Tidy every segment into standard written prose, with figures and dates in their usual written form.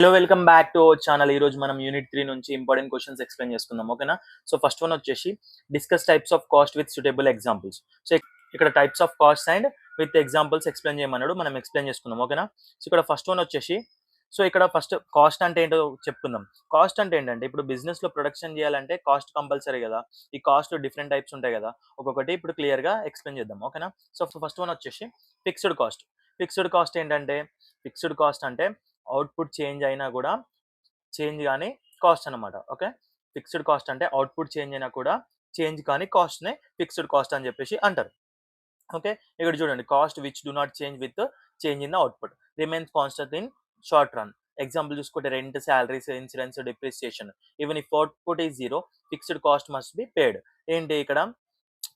Hello welcome back to our channel. ఈ రోజు మనం యూనిట్ 3 నుంచి ఇంపార్టెంట్ క్వశ్చన్స్ ఎక్స్‌ప్లెయిన్ చేసుకుందాం. ఓకేనా? సో ఫస్ట్ వన్ వచ్చేసి discuss types of cost with suitable examples. So ఇక్కడ types of cost and with examples explain చేయమన్నాడు. మనం ఎక్స్‌ప్లెయిన్ చేసుకుందాం. ఓకేనా? సో ఇక్కడ ఫస్ట్ వన్ వచ్చేసి ఇక్కడ ఫస్ట్ కాస్ట్ అంటే ఏంటో చెప్పుకుందాం. కాస్ట్ అంటే ఏంటంటే ఇప్పుడు బిజినెస్‌లో ప్రొడక్షన్ చేయాలంటే కాస్ట్ కంపల్సరీ కదా! ఈ కాస్ట్ డిఫరెంట్ టైప్స్ ఉంటాయి కదా! ఒక్కొక్కటి ఇప్పుడు క్లియర్‌గా ఎక్స్‌ప్లెయిన్ చేద్దాం. ఓకేనా? సో ఫస్ట్ వన్ వచ్చేసి ఫిక్స్డ్ కాస్ట్. ఫిక్స్డ్ కాస్ట్ ఏంటంటే ఫిక్స్డ్ కాస్ట్ అంటే అవుట్‌పుట్ చేంజ్ అయినా కూడా చేంజ్ గాని కాస్ట్ అనమాట. ఓకే. ఫిక్స్డ్ కాస్ట్ అంటే అవుట్‌పుట్ చేంజ్ అయినా కూడా చేంజ్ కాని కాస్ట్‌నే ఫిక్స్డ్ కాస్ట్ అని చెప్పేసి అంటారు. ఓకే. ఇక్కడ చూడండి cost which do not change with change in the output remains constant in short run. Example చూసుకుంటే rent, salaries, insurance, depreciation. Even if output is 0 fixed cost must be paid. ఏంటి ఇక్కడ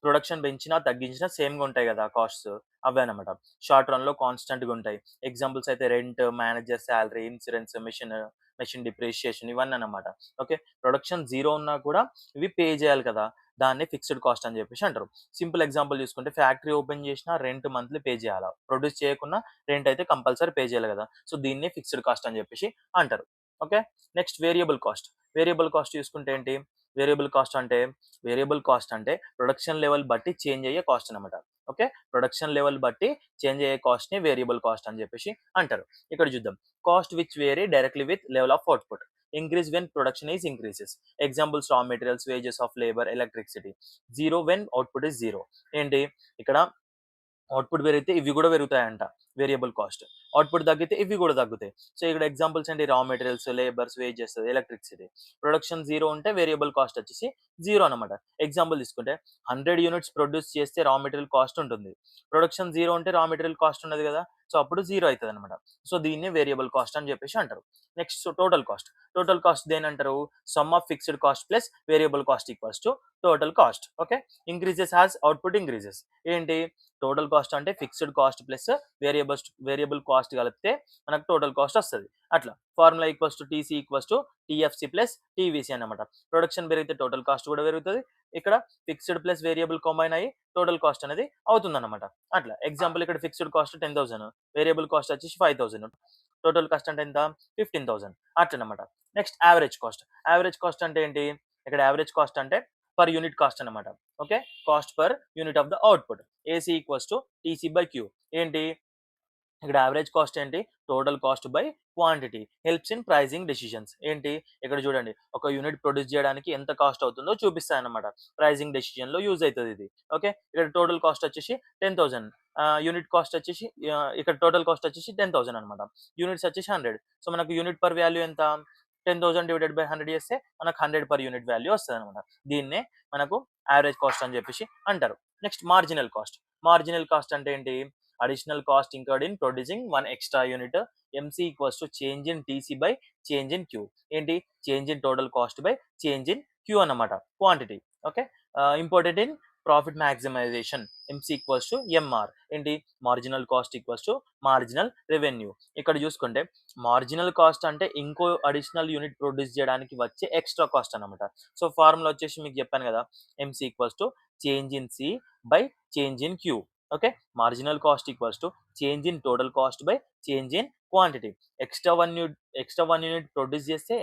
production పెంచినా, తగ్గించినా సేమ్‌గా ఉంటాయి గదా! Costs. అవే అన్నమాట. Short రన్‌లో కాన్స్టెంట్‌గా ఉంటాయి. ఎగ్జాంపుల్స్ అయితే rent, manager salary, insurance, machine depreciation ఇవన్నీ అన్నమాట. ఓకే. ప్రొడక్షన్ 0 ఉన్నా కూడా ఇవి పే చేయాలి కదా! దాన్ని ఫిక్స్డ్ కాస్ట్ అని చెప్పేసి అంటారు. సింపుల్ ఎగ్జాంపుల్ చూసుకుంటే ఫ్యాక్టరీ ఓపెన్ చేసినా రెంట్ మంత్లీ పే చేయాలా. ప్రొడ్యూస్ చేయకున్నా రెంట్ అయితే కంపల్సరీ పే చేయాలి కదా! సో దీన్ని ఫిక్స్డ్ కాస్ట్ అని చెప్పేసి అంటారు. Okay. Next variable cost. Variable cost చూసుకుంటే ఏంటి? వేరియబుల్ కాస్ట్ అంటే వేరియబుల్ కాస్ట్ అంటే ప్రొడక్షన్ లెవెల్ బట్టి చేంజ్ అయ్యే కాస్ట్ అనమాట. ఓకే. ప్రొడక్షన్ లెవెల్ బట్టి చేంజ్ అయ్యే కాస్ట్‌ని వేరియబుల్ కాస్ట్ అని చెప్పేసి అంటారు. ఇక్కడ చూద్దాం. Cost which vary directly with level of output. Increase when production is increases. Examples రా materials, wages of labour, electricity. Zero when output is zero. ఏంటి ఇక్కడ అవుట్‌పుట్ పెరిగితే ఇవి గూడా పెరుగుతాయంట. Variable cost. అవుట్‌పుట్ తగ్గితే ఇవి గూడా తగ్గుతాయి. సో, ఇక్కడ ఎగ్జాంపుల్స్ ఏంటి రా materials, labours, wages, electricity. Production 0 ఉంటే వేరియబుల్ కాస్ట్ వచ్చేసి 0 అనమాట. ఎగ్జాంపుల్ తీసుకుంటే 100 యూనిట్స్ ప్రొడ్యూస్ చేస్తే రా మెటీరియల్ కాస్ట్ ఉంటుంది. ప్రొడక్షన్ 0 ఉంటే రా మెటీరియల్ కాస్ట్ ఉండదు గదా! సో, అప్పుడు 0 అయితదనమాట. సో, దీన్ని వేరియబుల్ కాస్ట్ అని చెప్పేసి అంటారు. Next total cost. Total cost దేనంటారు? Sum of fixed cost plus variable cost equals to total cost. Okay. Increases as output increases. ఏంటి టోటల్ కాస్ట్ అంటే fixed cost plus variable cost కలిపితే మనకు total cost వస్తది. అట్లా formula equals to TC equals to TFC plus TVC అన్నమాట. Production పెరిగితే total cost కూడా పెరుగుతది. ఇక్కడ ఫిక్స్డ్ ప్లస్ వేరియబుల్ కంబైన్ అయ్యి టోటల్ కాస్ట్ అనేది అవుతుందన్నమాట. అట్లా ఎగ్జాంపుల్ ఇక్కడ ఫిక్స్డ్ కాస్ట్ 10,000 వేరియబుల్ కాస్ట్ వచ్చేసి 5,000 టోటల్ కాస్ట్ అంటే ఎంత 15,000 అట్లనమాట. Next average cost. Average cost అంటే ఏంటి? ఇక్కడ యావరేజ్ కాస్ట్ అంటే పర్ యూనిట్ కాస్ట్ అన్నమాట. Okay. Cost per unit of the output. AC equals to TC by Q. ఏంటి ఇక్కడ యావరేజ్ కాస్ట్ ఏంటి? Total cost by quantity. Helps in pricing decisions. ఏంటి ఇక్కడ చూడండి ఒక యూనిట్ ప్రొడ్యూస్ చేయడానికి ఎంత కాస్ట్ అవుతుందో చూపిస్తాయన్నమాట. ప్రైజింగ్ డెసిషన్‌లో యూజ్ అయితది ఇది. ఓకే. ఇక్కడ టోటల్ కాస్ట్ వచ్చేసి 10,000 యూనిట్ కాస్ట్ వచ్చేసి ఇక్కడ టోటల్ కాస్ట్ వచ్చేసి 10,000 అన్నమాట. యూనిట్స్ వచ్చేసి 100. సో మనకు యూనిట్ పర్ వాల్యూ ఎంత? 10,000 డివైడెడ్ బై 100 చేస్తే మనకు 100 పర్ యూనిట్ వాల్యూ వస్తదన్నమాట. దీన్నే మనకు యావరేజ్ కాస్ట్ అని చెప్పేసి అంటారు. Next marginal cost. Marginal cost అంటే ఏంటి? Additional cost incurred in producing 1 extra unit. MC equals to change in TC by change in Q. ఏంటి? Change in total cost by change in Q అన్నమాట. Quantity. Okay. Important in profit maximisation. MC equals to MR. ఏంటి? Marginal cost equals to marginal revenue. ఇక్కడ చూసుకుంటే marginal cost అంటే ఇంకో additional unit produce చేయడానికి వచ్చే extra cost అన్నమాట. So formula వచ్చేసి మీకు చెప్పాను కదా! MC equals to change in C by change in Q. Okay. Marginal cost equals to change in total cost by change in quantity. Extra 1 unit produce చేస్తే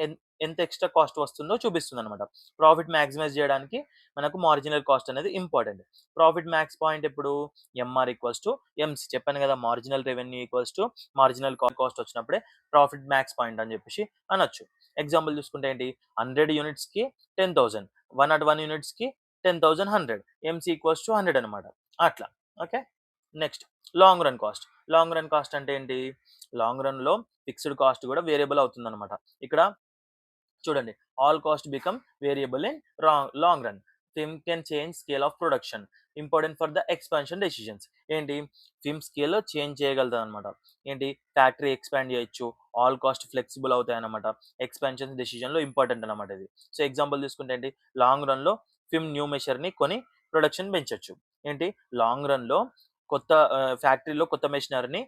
ఎంత extra cost వస్తుందో చూపిస్తుందన్నమాట. Profit maximise చేయడానికి మనకు marginal cost అనేది important. Profit max point ఎప్పుడు? MR equals to MC. చెప్పాను కదా! Marginal revenue equals to marginal cost వచ్చినప్పుడే ప్రాఫిట్ మాక్స్ పాయింట్ అని చెప్పేసి అనొచ్చు. ఎగ్జాంపుల్ చూసుకుంటే ఏంటి? 100 యూనిట్స్‌కి 10,000 101 యూనిట్స్‌కి 10,100 ఎంసీ ఈక్వల్స్ టు 100 అనమాట. అట్లా. Okay. Next long run cost. Long run cost అంటే ఏంటి? లాంగ్ రన్‌లో ఫిక్స్డ్ కాస్ట్ కూడా వేరియబుల్ అవుతుందన్నమాట. ఇక్కడ చూడండి all cost become variable in long run. Firm can change scale of production. Important for the expansion decisions. ఏంటి? ఫిమ్ స్కేల్ చేంజ్ చేయగలుగుతాదన్నమాట. ఏంటి? ఫ్యాక్టరీ ఎక్స్పాండ్ చేయొచ్చు. ఆల్ కాస్ట్ ఫ్లెక్సిబుల్ అవుతాయన్నమాట. ఎక్స్పాన్షన్ డెసిషన్‌లో ఇంపార్టెంట్ అన్నమాట ఇది. సో ఎగ్జాంపుల్ తీసుకుంటే ఏంటి? లాంగ్ రన్‌లో ఫిమ్ న్యూ మెషర్‌ని కొని ప్రొడక్షన్ పెంచొచ్చు. ఏంటి? లాంగ్ రన్‌లో కొత్త ఫ్యాక్టరీలో కొత్త మెషినరీని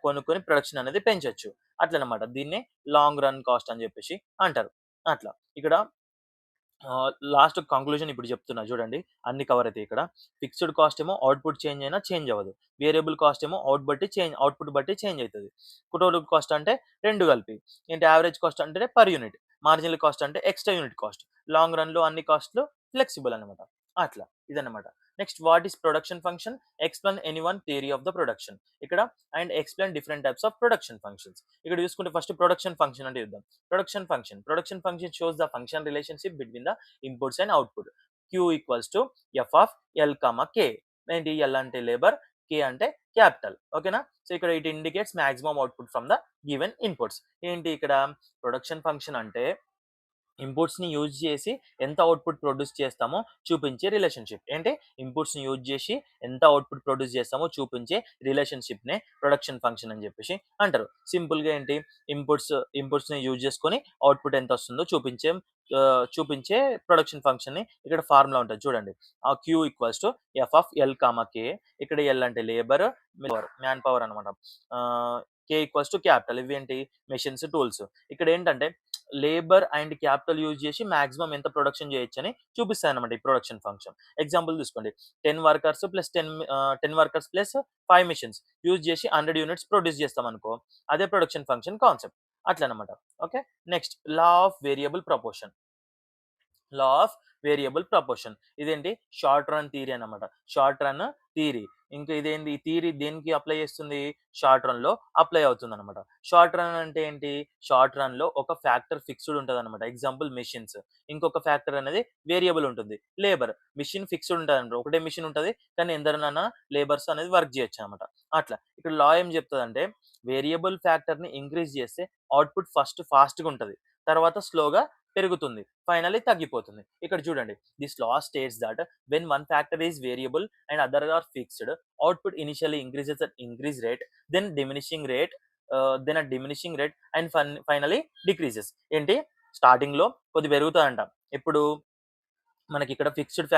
కొనుక్కొని ప్రొడక్షన్ అనేది పెంచొచ్చు. అట్లనమాట. దీన్నే లాంగ్ రన్ కాస్ట్ అని చెప్పేసి అంటారు. అట్లా. ఇక్కడ లాస్ట్ కంక్లూజన్ ఇప్పుడు చెప్తున్నా చూడండి. అన్ని కవర్ అయితాయి ఇక్కడ. ఫిక్స్డ్ కాస్ట్ ఏమో అవుట్‌పుట్ చేంజ్ అయినా చేంజ్ అవ్వదు. వేరియబుల్ కాస్ట్ ఏమో అవుట్‌పుట్ బట్టి చేంజ్ అయితది. టోటల్ కాస్ట్ అంటే 2 కలిపి. ఏంటి యావరేజ్ కాస్ట్ అంటే పర్ యూనిట్. మార్జినల్ కాస్ట్ అంటే ఎక్స్‌ట్రా యూనిట్ కాస్ట్. లాంగ్ రన్‌లో అన్ని కాస్ట్‌లు ఫ్లెక్సిబుల్ అన్నమాట. అట్లా ఇదన్నమాట. Next what is production function? Explain any one theory of the production. ఇక్కడ and explain different types of production functions. ఇక్కడ చూసుకుంటే ఫస్ట్ ప్రొడక్షన్ ఫంక్షన్ అంటే చూద్దాం. Production function shows the function relationship between the inputs and output. Q equals to F of L comma K. ఏంటి L అంటే labour, K అంటే capital. ఓకేనా? So ఇక్కడ it indicates maximum output from the given inputs. ఏంటి ఇక్కడ production function అంటే ఇన్పుట్స్‌ని use చేసి ఎంత అవుట్‌పుట్ ప్రొడ్యూస్ చేస్తామో చూపించే రిలేషన్‌షిప్. ఏంటి ఇన్పుట్స్‌ని యూజ్ చేసి ఎంత అవుట్‌పుట్ ప్రొడ్యూస్ చేస్తామో చూపించే రిలేషన్‌షిప్‌నే ప్రొడక్షన్ ఫంక్షన్ అని చెప్పేసి అంటారు. సింపుల్‌గా ఏంటి ఇన్పుట్స్‌ని యూజ్ చేసుకొని అవుట్‌పుట్ ఎంత వస్తుందో చూపించే ప్రొడక్షన్ ఫంక్షన్‌ని ఇక్కడ ఫార్ములా ఉంటది చూడండి. Q equals to F of L comma K. ఇక్కడ ఎల్ అంటే లేబర్, మ్యాన్ పవర్ అనమాట. K equals to capital. ఇవేంటి మెషిన్స్, టూల్స్. ఇక్కడ ఏంటంటే లేబర్ అండ్ క్యాపిటల్ యూజ్ చేసి మాక్సిమం ఎంత ప్రొడక్షన్ చేయొచ్చని చూపిస్తాయన్నమాట ఈ ప్రొడక్షన్ ఫంక్షన్. ఎగ్జాంపుల్ తీసుకోండి. 10 వర్కర్స్ ప్లస్ 5 మిషన్స్ యూజ్ చేసి 100 యూనిట్స్ ప్రొడ్యూస్ చేస్తామనుకో, అదే ప్రొడక్షన్ ఫంక్షన్ కాన్సెప్ట్. అట్లనమాట. Okay. Next law of variable proportion. ఇదేంటి షార్ట్ రన్ థియరీ అన్నమాట. Short run theory. ఇంకా ఇదేంది ఈ థియరీ దేనికి అప్లై చేస్తుంది? షార్ట్ రన్‌లో అప్లై అవుతుందన్నమాట. షార్ట్ రన్ అంటే ఏంటి? షార్ట్ రన్‌లో ఒక ఫ్యాక్టర్ ఫిక్స్‌డ్ ఉంటదన్నమాట. Example machines. ఇంకొక ఫ్యాక్టర్ అనేది వేరియబుల్ ఉంటుంది. లేబర్. మెషిన్ ఫిక్స్‌డ్ ఉంటదన్నమాట. ఒకటే మెషిన్ ఉంటది. కానీ ఎందరినైనా లేబర్స్ అనేది వర్క్ చేయొచ్చన్నమాట. అట్లా. ఇక్కడ లా ఏం చెప్తదంటే వేరియబుల్ ఫ్యాక్టర్‌ని ఇంక్రీజ్ చేస్తే అవుట్‌పుట్ ఫస్ట్ ఫాస్ట్‌గా ఉంటది. తర్వాత స్లోగా పెరుగుతుంది. ఫైనల్లీ తగ్గిపోతుంది. ఇక్కడ చూడండి. This law states that when one factor is variable and other are fixed, output initially increases at increase rate, then diminishing rate, and finally decreases. ఏంటి స్టార్టింగ్‌లో కొద్దిగా పెరుగుతదంట. ఎప్పుడు మనకిక్కడ ఫిక్స్డ్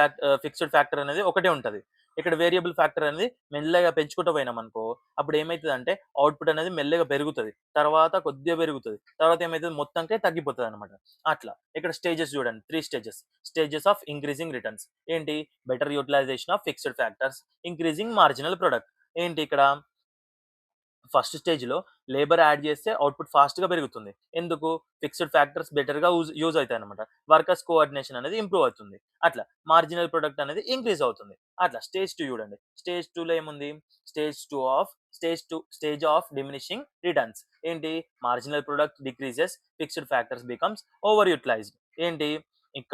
ఫ్యాక్టర్ అనేది ఒకటే ఉంటది. ఇక్కడ వేరియబుల్ ఫ్యాక్టర్ అనేది మెల్లగా పెంచుకుంటూ పోయినామనుకో, అప్పుడు ఏమైతదంటే అవుట్‌పుట్ అనేది మెల్లగా పెరుగుతది. తర్వాత కొద్దిగా పెరుగుతది. తర్వాత ఏమైతది మొత్తంకే తగ్గిపోతదనమాట. అట్లా. ఇక్కడ స్టేజెస్ చూడండి. 3 stages. Stages of increasing returns. ఏంటి? Better utilisation of fixed factors, increasing marginal product. ఏంటి ఇక్కడ? ఫస్ట్ స్టేజ్‌లో లేబర్ యాడ్ చేస్తే అవుట్‌పుట్ ఫాస్ట్‌గా పెరుగుతుంది. ఎందుకు? ఫిక్స్డ్ ఫ్యాక్టర్స్ బెటర్‌గా యూజ్ అయితాయన్నమాట. వర్కర్స్ కోఆర్డినేషన్ అనేది ఇంప్రూవ్ అవుతుంది. అట్లా. మార్జినల్ ప్రొడక్ట్ అనేది ఇంక్రీజ్ అవుతుంది. అట్లా. స్టేజ్ 2 చూడండి. స్టేజ్ 2లో ఏముంది? Stage of diminishing returns. ఏంటి? Marginal product decreases, fixed factors becomes over utilised. ఏంటి? ఇక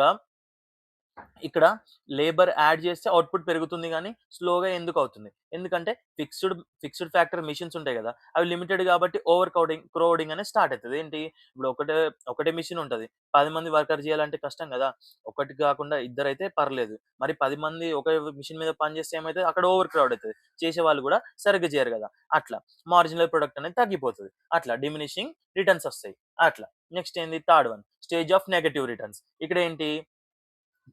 ఇక్కడ లేబర్ యాడ్ చేస్తే అవుట్‌పుట్ పెరుగుతుంది గానీ, స్లోగా ఎందుకవుతుంది? ఎందుకంటే ఫిక్స్డ్ ఫ్యాక్టర్ మెషిన్స్ ఉంటాయి గదా! అవి లిమిటెడ్ గాబట్టి క్రౌడింగ్ అనేది స్టార్ట్ అయితది. ఏంటి? ఇప్పుడు ఒకటే మెషిన్ ఉంటది. 10 మంది వర్కర్ చేయాలంటే కష్టం గదా! ఒకటి కాకుండా ఇద్దరైతే పర్లేదు. మరి 10 మంది ఒకే మెషిన్ మీద పని చేస్తే ఏమైతది? అక్కడ ఓవర్ క్రౌడ్ అయితది. చేసేవాళ్ళు గూడా సరిగ్గా చేయరు గదా! అట్లా. మార్జినల్ ప్రొడక్ట్ అనేది తగ్గిపోతది. అట్లా డిమినిషింగ్ రిటర్న్స్ ఒస్తాయి. అట్లా. నెక్స్ట్ ఏంది? Third one. Stage of negative returns. ఇక్కడేంటి?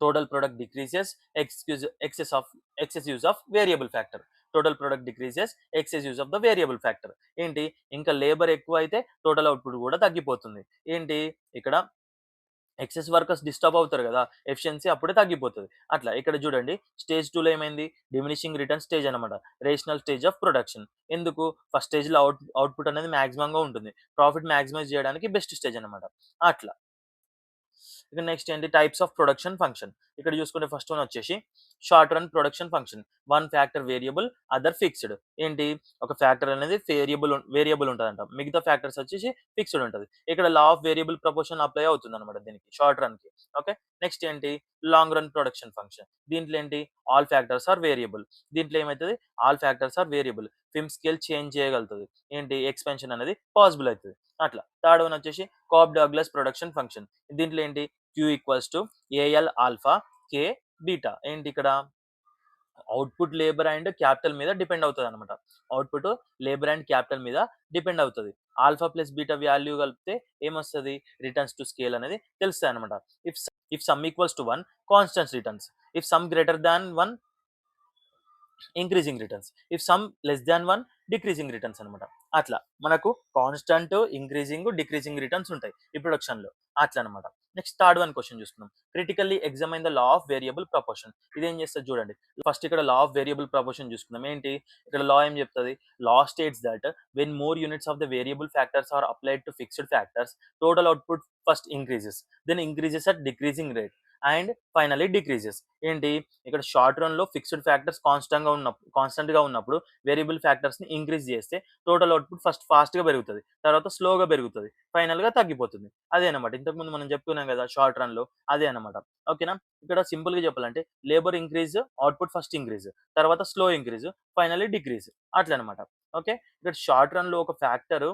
total product decreases, excess use of variable factor. Total product decreases, excess use of the variable factor. ఏంటి? ఇంకా లేబర్ ఎక్కువైతే టోటల్ అవుట్‌పుట్ కూడా తగ్గిపోతుంది. ఏంటి? ఇక్కడ ఎక్సెస్ వర్కర్స్ డిస్టర్బ్ అవుతారు గదా! ఎఫిషియన్సీ అప్పుడే తగ్గిపోతది. అట్లా. ఇక్కడ చూడండి. స్టేజ్ 2లో ఏమైంది? డిమినిషింగ్ రిటర్న్ స్టేజ్ అన్నమాట. Rational stage of production. ఎందుకు? ఫస్ట్ స్టేజ్‌లో అవుట్‌పుట్ అనేది మాక్సిమంగా ఉంటుంది. ప్రాఫిట్ మాక్సిమైజ్ చేయడానికి బెస్ట్ స్టేజ్ అన్నమాట. అట్లా. ఇక నెక్స్ట్ ఏంటి? Types of production function. ఇక్కడ చూసుకుంటే ఫస్ట్ వన్ వచ్చేసి short run production function. One factor variable, other fixed. ఏంటి? ఒక ఫ్యాక్టర్ అనేది వేరియబుల్ ఉంటదంట. మిగతా ఫ్యాక్టర్స్ వచ్చేసి ఫిక్స్డ్ ఉంటది. ఇక్కడ law of variable proportion apply అవుతుందన్నమాట దీనికి షార్ట్ రన్‌కి. ఓకే. నెక్స్ట్ ఏంటి? Long run production function. దీంట్లో ఏంటి? All factors are variable. దీంట్లో ఏమైతది? All factors are variable. Firm scale change చేయగలుగుతది. ఏంటి? ఎక్స్‌పాన్షన్ అనేది పాసిబుల్ అయితది. అట్లా. థర్డ్ వన్ వచ్చేసి కోప్ డాగ్లస్ ప్రొడక్షన్ ఫంక్షన్. దీంట్లో ఏంటి? Q equals to AL alpha, K beta. ఏంటి ఇక్కడ? అవుట్‌పుట్ లేబర్ అండ్ క్యాపిటల్ మీద డిపెండ్ అవుతదనమాట. అవుట్‌పుట్ లేబర్ అండ్ క్యాపిటల్ మీద డిపెండ్ అవుతది. ఆల్ఫా ప్లస్ బీటా వాల్యూ కలిపితే ఏమొస్తది? రిటర్న్స్ టు స్కేల్ అనేది తెలుస్తాయన్నమాట. If sum equals to 1, constant returns. If sum greater than 1, increasing returns. If sum less than 1, decreasing returns అనమాట. అట్లా మనకు కాన్స్టంట్, ఇంక్రీజింగ్, డిక్రీజింగ్ రిటర్న్స్ ఉంటాయి ఈ ప్రొడక్షన్‌లో. అట్లనమాట. నెక్స్ట్ థర్డ్ వన్ క్వశ్చన్ చూసుకుందాం. Critically ఎగ్జామైన్ the law of variable proportion. ఇదేం చేస్తుంది చూడండి. ఫస్ట్ ఇక్కడ లా ఆఫ్ వేరియబుల్ ప్రపోర్షన్ చూసుకుందాం. ఏంటి ఇక్కడ లా ఏం చెప్తుంది? Law states that when more units of the variable factors are applied to fixed factors, total output first increases, then increases at decreasing rate and finally decreases. ఏంటి ఇక్కడ short run లో fixed factors constant గా ఉన్నప్పుడు variable factors ని increase చేస్తే total output first fast గా పెరుగుతుంది, తర్వాత స్లోగా పెరుగుతుంది, ఫైనల్ గా తగ్గిపోతుంది. అదే అనమాట ఇంతకుముందు మనం చెప్పుకున్నాం కదా షార్ట్ రన్ లో, అదే అనమాట. ఓకేనా. ఇక్కడ సింపుల్ గా చెప్పాలంటే labour increase, output first increase, తర్వాత స్లో ఇంక్రీజ్, ఫైనల్లీ డిక్రీజ్, అట్లా అనమాట. ఓకే. ఇక్కడ షార్ట్ రన్ లో ఒక ఫ్యాక్టర్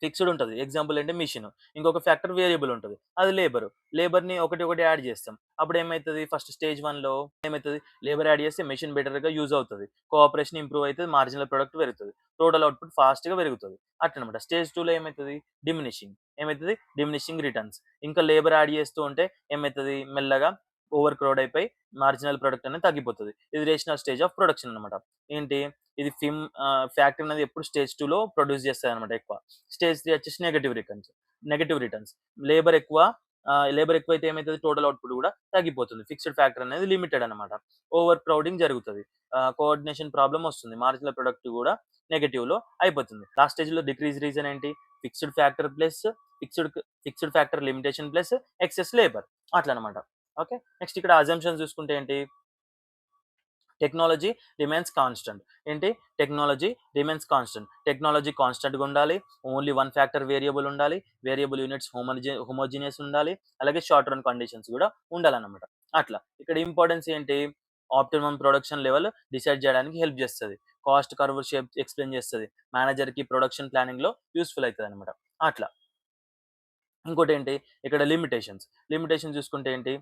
ఫిక్స్డ్ ఉంటుంది. ఎగ్జాంపుల్ అంటే మిషన్. ఇంకొక ఫ్యాక్టర్ వేరియబుల్ ఉంటుంది, అది లేబర్. లేబర్ని ఒకటి ఒకటి యాడ్ చేస్తాం. అప్పుడు ఏమవుతుంది? ఫస్ట్ స్టేజ్ 1లో ఏమవుతుంది? లేబర్ యాడ్ చేస్తే మెషిన్ బెటర్గా యూజ్ అవుతుంది, కోఆపరేషన్ ఇంప్రూవ్ అవుతుంది, మార్జినల్ ప్రొడక్ట్ పెరుగుతుంది, టోటల్ అవుట్పుట్ ఫాస్ట్గా పెరుగుతుంది. అట్లనమాట. స్టేజ్ 2లో ఏమవుతుంది? డిమినిషింగ్. ఏమవుతుంది? Diminishing returns. ఇంకా లేబర్ యాడ్ చేస్తూ ఉంటే ఏమవుతుంది? మెల్లగా ఓవర్ క్రౌడ్ అయిపోయి మార్జినల్ ప్రొడక్ట్ అనేది తగ్గిపోతుంది. ఇది రేషనల్ స్టేజ్ ఆఫ్ ప్రొడక్షన్ అనమాట. ఏంటి ఇది ఫ్యాక్టరీ అనేది ఎప్పుడు స్టేజ్ 2లో ప్రొడ్యూస్ చేస్తుంది అనమాట ఎక్కువ. స్టేజ్ 3 వచ్చేసి నెగటివ్ రిటర్న్స్. లేబర్ ఎక్కువ, లేబర్ ఎక్కువైతే ఏమవుతుంది? టోటల్ అవుట్పుట్ కూడా తగ్గిపోతుంది. ఫిక్స్డ్ ఫ్యాక్టర్ అనేది లిమిటెడ్ అనమాట. ఓవర్ క్రౌడింగ్ జరుగుతుంది, కోఆర్డినేషన్ ప్రాబ్లమ్ వస్తుంది, మార్జినల్ ప్రొడక్ట్ కూడా నెగటివ్ లో అయిపోతుంది. లాస్ట్ స్టేజ్ లో డిక్రీజ్ రీజన్ ఏంటి? Fixed factor plus fixed factor limitation plus excess labour, అట్లా అనమాట. ఓకే. నెక్స్ట్ ఇక్కడ అజంప్షన్స్ చూసుకుంటే ఏంటి? Technology remains constant. ఏంటి? Technology remains constant. టెక్నాలజీ కాన్స్టెంట్గా ఉండాలి, ఓన్లీ వన్ ఫ్యాక్టర్ వేరియబుల్ ఉండాలి, వేరియబుల్ యూనిట్స్ హోమోజినియస్ ఉండాలి, అలాగే షార్ట్ రన్ కండిషన్స్ కూడా ఉండాలన్నమాట. అట్లా ఇక్కడ ఇంపార్టెన్స్ ఏంటి? ఆప్టిమమ్ ప్రొడక్షన్ లెవెల్ డిసైడ్ చేయడానికి హెల్ప్ చేస్తుంది, కాస్ట్ కర్వ్ షేప్ ఎక్స్ప్లెయిన్ చేస్తుంది, మేనేజర్కి ప్రొడక్షన్ ప్లానింగ్లో యూస్ఫుల్ అవుతుంది అనమాట. అట్లా. ఇంకోటి ఏంటి? ఇక్కడ లిమిటేషన్ చూసుకుంటే ఏంటి?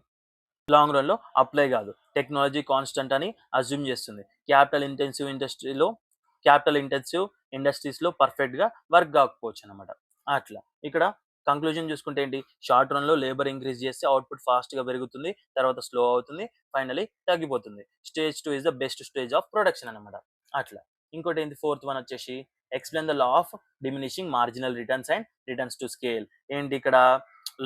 లాంగ్ రన్‌లో అప్లై కాదు. టెక్నాలజీ కాన్స్టెంట్ అని అస్యూమ్ చేస్తుంది. క్యాపిటల్ ఇంటెన్సివ్ ఇండస్ట్రీస్‌లో పర్ఫెక్ట్‌గా వర్క్ కాకపోవచ్చు అనమాట. అట్లా. ఇక్కడ కంక్లూజన్ చూసుకుంటే ఏంటి? షార్ట్ రన్‌లో లేబర్ ఇంక్రీజ్ చేస్తే అవుట్‌పుట్ ఫాస్ట్‌గా పెరుగుతుంది, తర్వాత స్లో అవుతుంది, ఫైనల్లీ తగ్గిపోతుంది. Stage 2 is the best stage of production అనమాట. అట్లా. ఇంకోటి ఏంటి? ఫోర్త్ వన్ వచ్చేసి explain the law of diminishing marginal returns and returns to scale. ఏంటి ఇక్కడ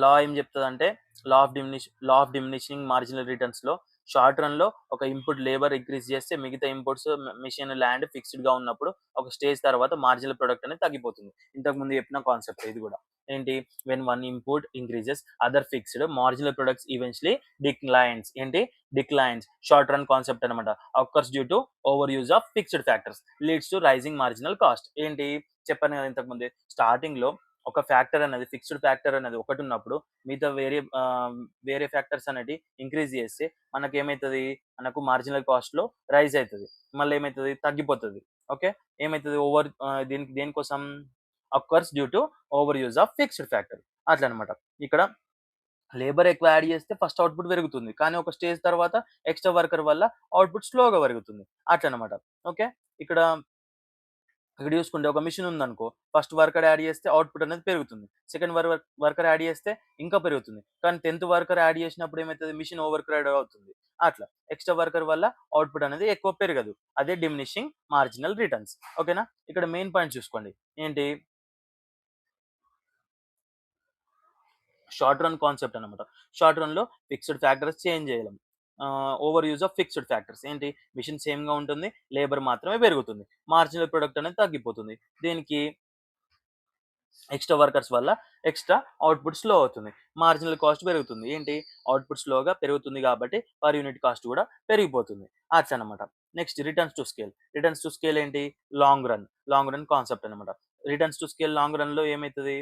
లా ఏం చెప్తదంటే law of diminishing marginal returns లో షార్ట్ రన్ లో ఒక ఇన్పుట్ లేబర్ ఇంక్రీజ్ చేస్తే మిగతా ఇన్పుట్స్ మిషన్ ల్యాండ్ ఫిక్స్డ్ గా ఉన్నప్పుడు ఒక స్టేజ్ తర్వాత మార్జినల్ ప్రొడక్ట్ అనేది తగ్గిపోతుంది. ఇంతకు ముందు చెప్పిన కాన్సెప్ట్ ఇది కూడా. ఏంటి? When one input increases other fixed marginal products eventually declines. ఏంటి? డిక్లైన్స్. షార్ట్ రన్ కాన్సెప్ట్ అనమాట. Occurs due to over use of fixed factors leads to rising marginal cost. ఏంటి చెప్పాను కదా ఇంతకు ముందే, స్టార్టింగ్ లో ఒక ఫ్యాక్టర్ అనేది ఫిక్స్డ్ ఫ్యాక్టర్ అనేది ఒకటి ఉన్నప్పుడు మిగతా వేరే ఫ్యాక్టర్స్ అనేవి ఇంక్రీజ్ చేస్తే మనకి ఏమవుతుంది? మనకు మార్జినల్ కాస్ట్ లో రైజ్ అవుతుంది, మళ్ళీ ఏమవుతుంది? తగ్గిపోతుంది. ఓకే. ఏమవుతుంది? దేనికోసం? Occurs due to over use of fixed factor, అట్లా అనమాట. ఇక్కడ లేబర్ ఎక్కువ యాడ్ చేస్తే ఫస్ట్ అవుట్పుట్ పెరుగుతుంది, కానీ ఒక స్టేజ్ తర్వాత ఎక్స్ట్రా వర్కర్ వల్ల అవుట్పుట్ స్లోగా పెరుగుతుంది, అట్లా అనమాట. ఓకే. ఇక్కడ ఇక్కడ చూసుకుంటే ఒక మిషన్ ఉందనుకో, ఫస్ట్ వర్కర్ యాడ్ చేస్తే అవుట్పుట్ అనేది పెరుగుతుంది, సెకండ్ వర్కర్ యాడ్ చేస్తే ఇంకా పెరుగుతుంది, కానీ 10th వర్కర్ యాడ్ చేసినప్పుడు ఏమవుతుంది? మిషన్ ఓవర్ క్రౌడ్ అవుతుంది. అట్లా ఎక్స్ట్రా వర్కర్ వల్ల అవుట్పుట్ అనేది ఎక్కువ పెరగదు, అదే డిమినిషింగ్ మార్జినల్ రిటర్న్స్. ఓకేనా. ఇక్కడ మెయిన్ పాయింట్ చూసుకోండి. ఏంటి? షార్ట్ రన్ కాన్సెప్ట్ అనమాట. షార్ట్ రన్ లో ఫిక్స్డ్ ఫ్యాక్టర్స్ చేంజ్ చేయలేం. Over use of fixed factors. ఏంటి? మిషన్ సేమ్ గా ఉంటుంది, లేబర్ మాత్రమే పెరుగుతుంది, మార్జినల్ ప్రొడక్ట్ అనేది తగ్గిపోతుంది. దీనికి ఎక్స్ట్రా వర్కర్స్ వల్ల ఎక్స్ట్రా అవుట్పుట్ స్లో అవుతుంది, మార్జినల్ కాస్ట్ పెరుగుతుంది. ఏంటి? అవుట్పుట్ స్లోగా పెరుగుతుంది కాబట్టి పర్ యూనిట్ కాస్ట్ కూడా పెరిగిపోతుంది, అట్లా అనమాట. నెక్స్ట్ రిటర్న్స్ టు స్కేల్ ఏంటి? లాంగ్ రన్ కాన్సెప్ట్ అనమాట. Returns to scale long run లో ఏమవుతుంది?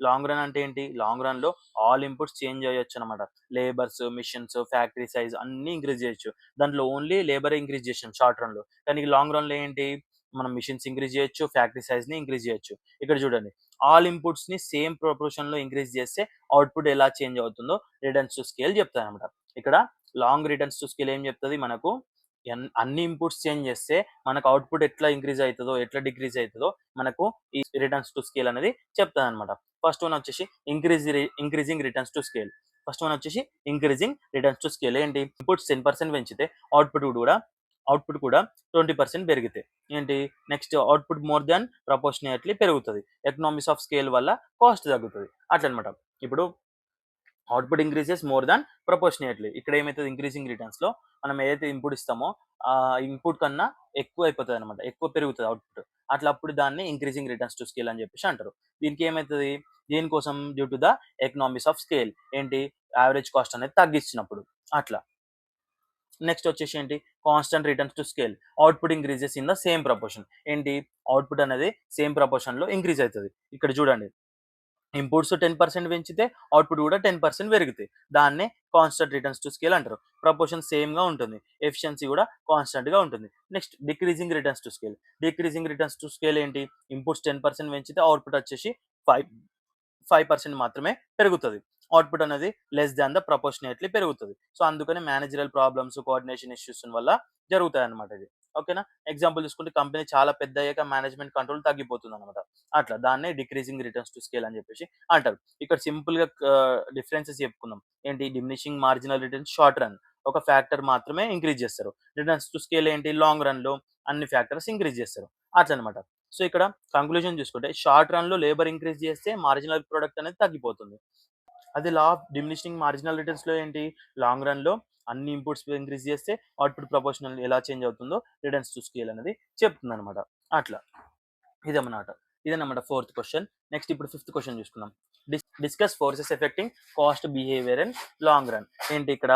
లాంగ్ రన్ అంటే ఏంటి? లాంగ్ రన్ లో ఆల్ ఇన్పుట్స్ చేంజ్ చేయొచ్చు అనమాట. లేబర్స్, మిషన్స్, ఫ్యాక్టరీ సైజ్ అన్ని ఇంక్రీజ్ చేయొచ్చు. దాంట్లో ఓన్లీ లేబర్ ఇంక్రీజ్ చేసాం షార్ట్ రన్ లో, కానీ లాంగ్ రన్ లో ఏంటి? మనం మిషన్స్ ఇంక్రీజ్ చేయొచ్చు, ఫ్యాక్టరీ సైజ్ ని ఇంక్రీజ్ చేయొచ్చు. ఇక్కడ చూడండి, ఆల్ ఇన్పుట్స్ ని సేమ్ ప్రొపోర్షన్ లో ఇంక్రీజ్ చేస్తే అవుట్పుట్ ఎలా చేంజ్ అవుతుందో రిటర్న్స్ టు స్కేల్ చెప్తాను అనమాట. ఇక్కడ లాంగ్ రిటర్న్స్ టు స్కేల్ ఏం చెప్తుంది మనకు? అన్ని ఇన్పుట్స్ చేంజ్ చేస్తే మనకు అవుట్పుట్ ఎట్లా ఇంక్రీజ్ అవుతుందో ఎట్లా డిక్రీజ్ అవుతుందో మనకు ఈ రిటర్న్స్ టు స్కేల్ అనేది చెప్తాను అనమాట. ఫస్ట్ వన్ వచ్చేసి increasing returns to scale. Increasing returns to scale ఏంటి? ఇన్పుట్స్ 10% పెంచితే అవుట్పుట్ కూడా 20% పెరిగితే ఏంటి? Next output more than proportionately పెరుగుతుంది, ఎకనామిక్స్ ఆఫ్ స్కేల్ వల్ల కాస్ట్ తగ్గుతుంది, అట్లా అనమాట. ఇప్పుడు output increases more than proportionately. ఇక్కడ ఏమైతది ఇంక్రీజింగ్ రిటర్న్స్‌లో మనం ఏదైతే ఇన్‌పుట్ ఇస్తామో ఆ ఇన్‌పుట్ కన్నా ఎక్కువ అయిపోతదనమాట. ఎక్కువ పెరుగుతది అవుట్‌పుట్. అట్లా అప్పుడు దాన్ని ఇంక్రీజింగ్ రిటర్న్స్ టు స్కేల్ అని చెప్పేసి అంటారు. దీనికి ఏమైతది? దేనికోసం? Due to the economics of scale. ఏంటి? యావరేజ్ కాస్ట్ అనేది తగ్గించినప్పుడు. అట్లా. నెక్స్ట్ వచ్చేసి ఏంటి? Constant returns to scale. Output increases in the same proportion. ఏంటి? అవుట్‌పుట్ అనేది సేమ్ ప్రపోర్షన్‌లో ఇంక్రీజ్ అయితది. ఇక్కడ చూడండి. ఇన్‌పుట్స్ 10% పెంచితే అవుట్‌పుట్ కూడా 10% పెరుగుతాయి. దాన్నే కాన్స్టెంట్ రిటర్న్స్ టు స్కేల్ అంటారు. ప్రపోర్షన్ సేమ్‌గా ఉంటుంది. ఎఫిషియన్సీ కూడా కాన్స్టెంట్‌గా ఉంటుంది. Next decreasing returns to scale. Decreasing returns to scale ఏంటి? ఇన్‌పుట్స్ 10% పెంచితే అవుట్‌పుట్ వచ్చేసి 5% మాత్రమే పెరుగుతది. అవుట్‌పుట్ అనేది లెస్ థాన్ ద ప్రపోర్షనేట్‌లీ పెరుగుతది. సో, అందుకని మేనేజరల్ ప్రాబ్లమ్స్, కోఆర్డినేషన్ ఇష్యూస్ వల్ల జరుగుతాయన్నమాట ఇది. ఓకేనా? ఎగ్జాంపుల్ చూసుకుంటే కంపెనీ చాలా పెద్దయ్యాక మేనేజ్‌మెంట్ కంట్రోల్ తగ్గిపోతుందన్నమాట. అట్లా దాన్నే డిక్రీజింగ్ రిటర్న్స్ టు స్కేల్ అని చెప్పేసి అంటారు. ఇక్కడ సింపుల్‌గా డిఫరెన్సెస్ చెప్పుకుందాం. ఏంటి? Diminishing marginal returns short run. ఒక ఫ్యాక్టర్ మాత్రమే ఇంక్రీజ్ చేస్తారు. రిటర్న్స్ టు స్కేల్ ఏంటి? లాంగ్ రన్‌లో అన్ని ఫ్యాక్టర్స్ ఇంక్రీజ్ చేస్తారు. అట్లనమాట. సో, ఇక్కడ కంక్లూజన్ చూసుకుంటే షార్ట్ రన్‌లో లేబర్ ఇంక్రీజ్ చేస్తే మార్జినల్ ప్రొడక్ట్ అనేది తగ్గిపోతుంది. అదే లా ఆఫ్ డిమినిషింగ్ మార్జినల్ రిటర్న్స్‌లో ఏంటి? లాంగ్ రన్‌లో అన్ని ఇన్‌పుట్స్ ఇంక్రీజ్ చేస్తే అవుట్‌పుట్ ప్రపోర్షనల్ ఎలా చేంజ్ అవుతుందో రిటర్న్స్ టు స్కేల్ అనేది చెప్తుందనమాట. అట్లా. ఇదన్నమాట. ఇదన్నమాట ఫోర్త్ క్వెషన్. నెక్స్ట్ ఇప్పుడు ఫిఫ్త్ క్వెషన్ చూసుకుందాం. Discuss forces affecting cost behaviour in long run. ఏంటి ఇక్కడ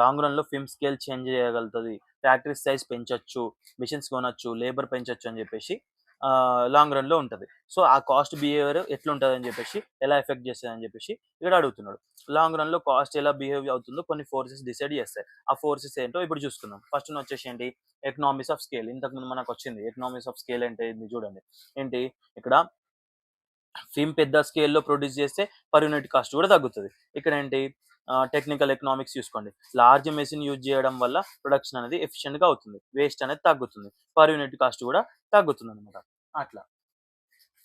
లాంగ్ రన్‌లో ఫిల్మ్ స్కేల్ చేంజ్ చేయగలుగుతది. ఫ్యాక్టరీ సైజ్ పెంచొచ్చు, మెషిన్స్ కొనొచ్చు, లేబర్ పెంచొచ్చు అని చెప్పేసి లాంగ్ రన్‌లో ఉంటది. సో, ఆ కాస్ట్ బిహేవియర్ ఎట్లుంటదని చెప్పేసి, ఎలా ఎఫెక్ట్ చేస్తదని చెప్పేసి ఇక్కడ అడుగుతున్నాడు. లాంగ్ రన్‌లో కాస్ట్ ఎలా బిహేవ్ అవుతుందో కొన్ని ఫోర్సెస్ డిసైడ్ చేస్తాయి. ఆ ఫోర్సెస్ ఏంటో ఇప్పుడు చూసుకుందాం. ఫస్ట్ వన్ వచ్చేసి ఏంటి? Economics of scale. ఇంతకుముందు మనకొచ్చింది. ఎకనామిక్స్ ఆఫ్ స్కేల్ అంటే ఇది చూడండి. ఏంటి? ఇక్కడ ఫిల్మ్ పెద్ద స్కేల్‌లో ప్రొడ్యూస్ చేస్తే పర్ యూనిట్ కాస్ట్ కూడా తగ్గుతది. ఇక్కడేంటి టెక్నికల్ ఎకనామిక్స్ చూసుకోండి. లార్జ్ మెషిన్ యూజ్ చేయడం వల్ల ప్రొడక్షన్ అనేది ఎఫిషియెంట్‌గా అవుతుంది. వేస్ట్ అనేది తగ్గుతుంది. పర్ యూనిట్ కాస్ట్ కూడా తగ్గుతుందనమాట. అట్లా.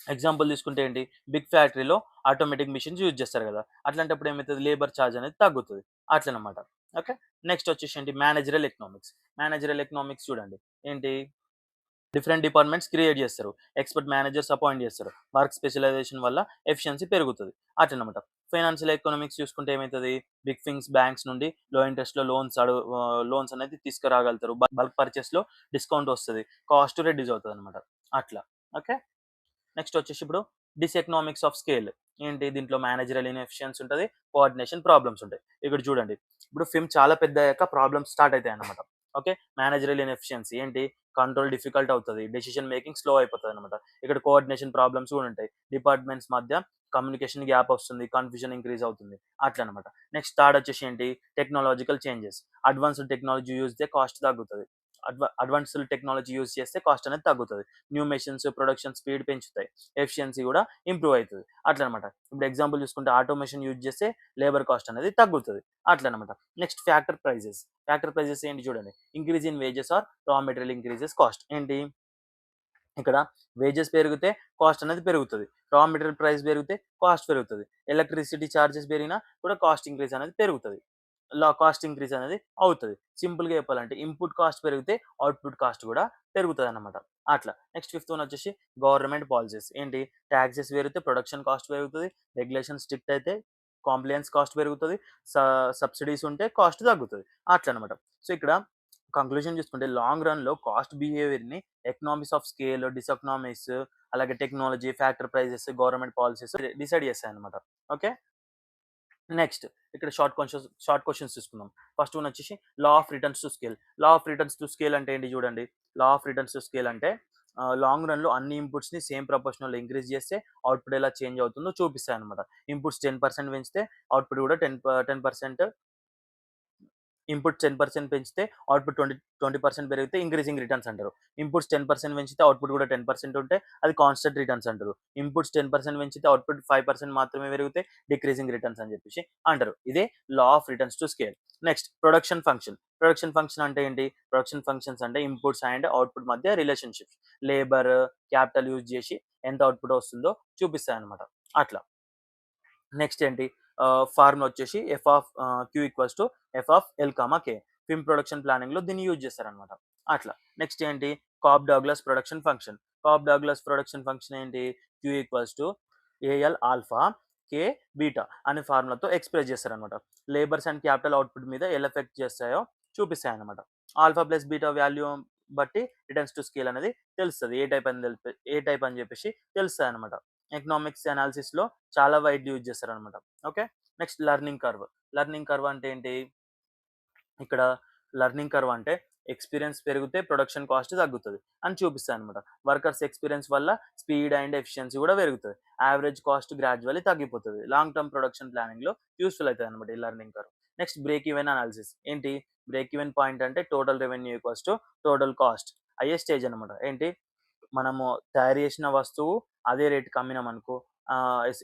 ఎగ్జాంపుల్ తీసుకుంటే ఏంటి? బిగ్ ఫ్యాక్టరీలో ఆటోమేటిక్ మెషిన్స్ యూజ్ చేస్తారు కదా! అట్లాంటప్పుడు ఏమైతది? లేబర్ చార్జ్ అనేది తగ్గుతది. అట్లనమాట. ఓకే. నెక్స్ట్ వచ్చేసి ఏంటి? Managerial economics. మేనేజరల్ ఎకనామిక్స్ చూడండి. ఏంటి? డిఫరెంట్ డిపార్ట్మెంట్స్ క్రియేట్ చేస్తారు. ఎక్స్‌పర్ట్ మేనేజర్స్ అపాయింట్ చేస్తారు. వర్క్ స్పెషలైజేషన్ వల్ల ఎఫిషియన్సీ పెరుగుతది. అట్లనమాట. ఫైనాన్షియల్ ఎకనామిక్స్ చూసుకుంటే ఏమైతది? బిగ్ ఫింగ్స్ బ్యాంక్స్ నుండి లో ఇంట్రెస్ట్‌లో లోన్స్ అనేది తీసుకురాగలుగుతారు. బల్క్ పర్చేస్‌లో డిస్కౌంట్ వస్తది. కాస్ట్ రెడ్యూస్ అవుతదనమాట. అట్లా. ఓకే. నెక్స్ట్ వచ్చేసి ఇప్పుడు డిసెకనామిక్స్ ఆఫ్ స్కేల్. ఏంటి? దీంట్లో మేనేజరల్ ఇన్ఎఫిషియన్సీ ఉంటది. కోఆర్డినేషన్ ప్రాబ్లమ్స్ ఉంటాయి. ఇక్కడ చూడండి. ఇప్పుడు ఫిల్మ్ చాలా పెద్దయ్యాక ప్రాబ్లమ్స్ స్టార్ట్ అయితాయన్నమాట. ఓకే. మేనేజరల్ ఇన్ఎఫిషియన్సీ ఏంటి? కంట్రోల్ డిఫికల్ట్ అవుతది. డెసిషన్ మేకింగ్ స్లో అయిపోతదన్నమాట. ఇక్కడ కోఆర్డినేషన్ ప్రాబ్లమ్స్ కూడా ఉంటాయి. డిపార్ట్మెంట్స్ మధ్య కమ్యూనికేషన్ గ్యాప్ వస్తుంది. కన్ఫ్యూజన్ ఇంక్రీజ్ అవుతుంది. అట్లనమాట. నెక్స్ట్ థర్డ్ వచ్చేసి ఏంటి? Technological changes. Advanced technology use చేస్తే కాస్ట్ తగ్గుతది. అడ్వాన్స్‌డ్ టెక్నాలజీ యూజ్ చేస్తే కాస్ట్ అనేది తగ్గుతది. న్యూ మెషిన్స్ ప్రొడక్షన్ స్పీడ్ పెంచుతాయి. ఎఫిషియన్సీ కూడా ఇంప్రూవ్ అయితది. అట్లనమాట. ఇప్పుడు ఎగ్జాంపుల్ చూసుకుంటే ఆటోమేషన్ యూజ్ చేస్తే లేబర్ కాస్ట్ అనేది తగ్గుతది. అట్లనమాట. Next factor prices. Factor prices ఏంటి చూడండి. Increase in wages or raw material increases cost. ఏంటి? ఇక్కడ వేజెస్ పెరిగితే కాస్ట్ అనేది పెరుగుతది. రా మెటీరియల్ ప్రైస్ పెరిగితే కాస్ట్ పెరుగుతది. ఎలక్ట్రిసిటీ చార్జెస్ పెరిగినా కూడా కాస్ట్ ఇంక్రీజ్ అనేది పెరుగుతది. కాస్ట్ ఇంక్రీజ్ అనేది అవుతది. సింపుల్‌గా చెప్పాలంటే ఇన్‌పుట్ కాస్ట్ పెరిగితే అవుట్‌పుట్ కాస్ట్ కూడా పెరుగుతదన్నమాట. అట్లా. నెక్స్ట్ ఫిఫ్త్ వన్ వచ్చేసి గవర్నమెంట్ పాలిసీస్. ఏంటి? టాక్సెస్ పెరిగితే ప్రొడక్షన్ కాస్ట్ పెరుగుతది. రెగ్యులేషన్ స్ట్రిక్ట్ అయితే కాంప్లయన్స్ కాస్ట్ పెరుగుతది. స సబ్సిడీస్ ఉంటే కాస్ట్ తగ్గుతది. అట్లనమాట. సో, ఇక్కడ కంక్లూజన్ చూసుకుంటే లాంగ్ రన్‌లో కాస్ట్ బిహేవియర్‌ని ఎకనామిక్స్ ఆఫ్ స్కేల్, డిసెకనామిక్స్ అలాగే technology, factor prices, government policies decide చేస్తాయన్నమాట. ఓకే. నెక్స్ట్ ఇక్కడ షార్ట్ క్వెషన్స్ తీసుకుందాం. ఫస్ట్ వన్ వచ్చేసి law of returns to scale. Law of returns to scale అంటే ఏంటి చూడండి. లా ఆఫ్ రిటర్న్స్ టు స్కేల్ అంటే లాంగ్ రన్‌లో అన్ని ఇన్‌పుట్స్‌ని సేమ్ ప్రపోర్షనల్‌లో ఇంక్రీజ్ చేస్తే అవుట్‌పుట్ ఎలా చేంజ్ అవుతుందో చూపిస్తాయన్నమాట. ఇన్‌పుట్స్ 10% పెంచితే అవుట్‌పుట్ కూడా 10% ఇన్‌పుట్ 10% పెంచితే అవుట్‌పుట్ 20% పెరిగితే ఇంక్రీజింగ్ రిటర్న్స్ అంటారు. ఇన్‌పుట్స్ 10% పెంచితే అవుట్‌పుట్ కూడా 10% ఉంటే అది కాన్స్టెంట్ రిటర్న్స్ అంటారు. ఇన్‌పుట్స్ 10% పెంచితే అవుట్‌పుట్ 5% మాత్రమే పెరిగితే డిక్రీజింగ్ రిటర్న్స్ అని చెప్పేసి అంటారు. ఇదే లా of returns to scale. Next production function. Production function అంటే ఏంటి? ప్రొడక్షన్ ఫంక్షన్స్ అంటే ఇన్‌పుట్స్ అండ్ అవుట్‌పుట్ మధ్య రిలేషన్‌షిప్స్. లేబర్, క్యాపిటల్ యూజ్ చేసి ఎంత అవుట్‌పుట్ వస్తుందో చూపిస్తాయన్నమాట. అట్లా. నెక్స్ట్ ఏంటి? ఫార్ములా వచ్చేసి Q equals to F of L, K. Firm production ప్లానింగ్‌లో దీన్ని యూజ్ చేస్తారనమాట. అట్లా. నెక్స్ట్ ఏంటి? Cobb Douglas production function. Cobb Douglas production function ఏంటి? Q equals to AL alpha K beta అనే ఫార్ములాతో ఎక్స్ప్రెస్ చేస్తారనమాట. లేబర్స్ అండ్ క్యాపిటల్ అవుట్‌పుట్ మీద ఎలా ఎఫెక్ట్ చేస్తాయో చూపిస్తాయన్నమాట. ఆల్ఫా ప్లస్ బీటా వాల్యూ బట్టి రిటర్న్స్ టు స్కేల్ అనేది తెలుస్తది. ఏ టైప్ అని చెప్పేసి తెలుస్తదనమాట. ఎకనామిక్స్ అనాలిసిస్‌లో చాలా వైడ్‌గా యూజ్ చేస్తారనమాట. Okay. Next learning curve. Learning curve అంటే ఏంటి? ఇక్కడ లెర్నింగ్ కర్వ్ అంటే ఎక్స్‌పీరియన్స్ పెరిగితే ప్రొడక్షన్ కాస్ట్ తగ్గుతది అని చూపిస్తాదనమాట. వర్కర్స్ ఎక్స్‌పీరియన్స్ వల్ల స్పీడ్ అండ్ ఎఫిషియన్సీ కూడా పెరుగుతది. యావరేజ్ కాస్ట్ గ్రాడ్యువల్లీ తగ్గిపోతది. లాంగ్ టర్మ్ ప్రొడక్షన్ ప్లానింగ్‌లో యూజ్‌ఫుల్ అయితదనమాట ఈ learning curve. Next break even analysis. ఏంటి? బ్రేక్ ఈవెన్ పాయింట్ అంటే total revenue equals to total cost. అయ్యే స్టేజ్ అనమాట. ఏంటి? మనము తయారు చేసిన వస్తువు అదే రేట్‌కి అమ్మినామనుకో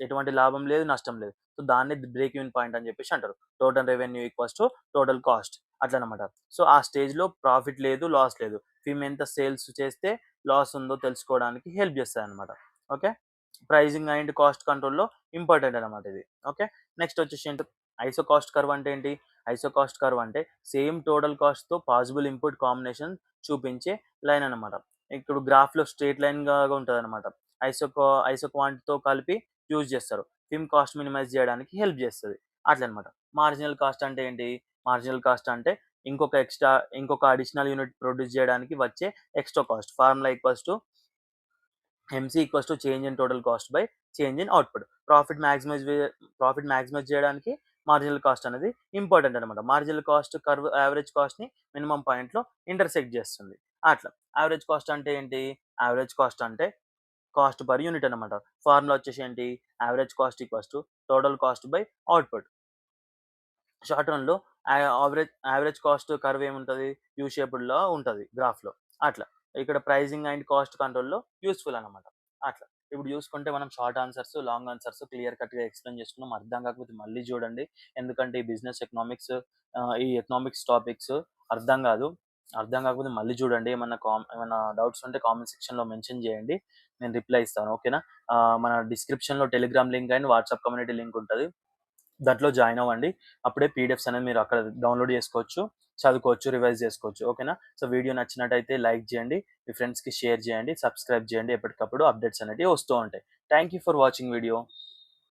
ఎటువంటి లాభం లేదు, నష్టం లేదు. సో, దాన్ని బ్రేక్ ఈవెన్ పాయింట్ అని చెప్పేసి అంటారు. Total revenue equals to total cost అట్లనమాట. సో, ఆ స్టేజ్‌లో ప్రాఫిట్ లేదు, లాస్ లేదు. ఎంత సేల్స్ చేస్తే లాస్ ఉందో తెలుసుకోవడానికి హెల్ప్ చేస్తదనమాట. ఓకే. ప్రైజింగ్ అండ్ కాస్ట్ కంట్రోల్‌లో ఇంపార్టెంట్ అనమాట ఇది. ఓకే. నెక్స్ట్ వచ్చేసి ఏంటి? ఐసో కాస్ట్ కర్వ్ అంటే ఏంటి? ఐసో కాస్ట్ కర్వ్ అంటే సేమ్ టోటల్ కాస్ట్‌తో పాసిబుల్ ఇన్పుట్ కాంబినేషన్ చూపించే లైన్ అనమాట. ఇప్పుడు గ్రాఫ్‌లో స్ట్రెయిట్ లైన్‌గా ఉంటదనమాట. ఐసో క్వాంట్‌తో కలిపి యూజ్ చేస్తారు. కాస్ట్ మినిమైజ్ చేయడానికి హెల్ప్ చేస్తది. అట్లనమాట. మార్జినల్ కాస్ట్ అంటే ఏంటి? మార్జినల్ కాస్ట్ అంటే ఇంకొక అడిషనల్ యూనిట్ ప్రొడ్యూస్ చేయడానికి వచ్చే extra cost. Formula equals to MC equals to change in total cost by change in output. Profit maximise చేయడానికి మార్జినల్ కాస్ట్ అనేది ఇంపార్టెంట్ అనమాట. మార్జినల్ కాస్ట్ కర్వ్ యావరేజ్ కాస్ట్‌ని మినిమమ్ పాయింట్‌లో intersect చేస్తుంది. అట్లా. యావరేజ్ కాస్ట్ అంటే ఏంటి? యావరేజ్ కాస్ట్ అంటే కాస్ట్ పర్ యూనిట్ అనమాట. ఫార్ములా వచ్చేసి ఏంటి? Average cost equals to total cost by output. Short రన్‌లో యావరేజ్ కాస్ట్ కర్వ్ ఏముంటది? యూ షేప్డ్‌లో ఉంటది గ్రాఫ్‌లో. అట్లా. ఇక్కడ ప్రైజింగ్ అండ్ కాస్ట్ కంట్రోల్‌లో యూజ్‌ఫుల్ అనమాట. అట్లా. ఇప్పుడు చూసుకుంటే మనం short answers, long answers clear కట్‌గా ఎక్స్‌ప్లెయిన్ చేసుకున్నాం. అర్థం కాకపోతే మళ్ళీ చూడండి. ఎందుకంటే ఈ బిజినెస్ ఎకనామిక్స్ ఈ ఎకనామిక్స్ టాపిక్స్ అర్థం కాదు. అర్థం కాకపోతే మళ్ళీ చూడండి. ఏమన్నా డౌట్స్ ఉంటే కామెంట్ సెక్షన్‌లో మెన్షన్ చేయండి. నేను రిప్లై ఇస్తాను. ఓకేనా? మన డిస్క్రిప్షన్‌లో Telegram link and WhatsApp community link ఉంటది. దాంట్లో జాయిన్ అవ్వండి. అప్పుడే పీడిఎఫ్స్ అనేది మీరు అక్కడ డౌన్‌లోడ్ చేసుకోవచ్చు, చదువుకోవచ్చు, రివైజ్ చేసుకోవచ్చు. ఓకేనా? సో, వీడియో నచ్చినట్టయితే లైక్ చేయండి, మీ ఫ్రెండ్స్‌కి షేర్ చేయండి, సబ్స్క్రైబ్ చేయండి. ఎప్పటికప్పుడు అప్డేట్స్ అనేటివి వస్తూ ఉంటాయి. Thank you for watching video.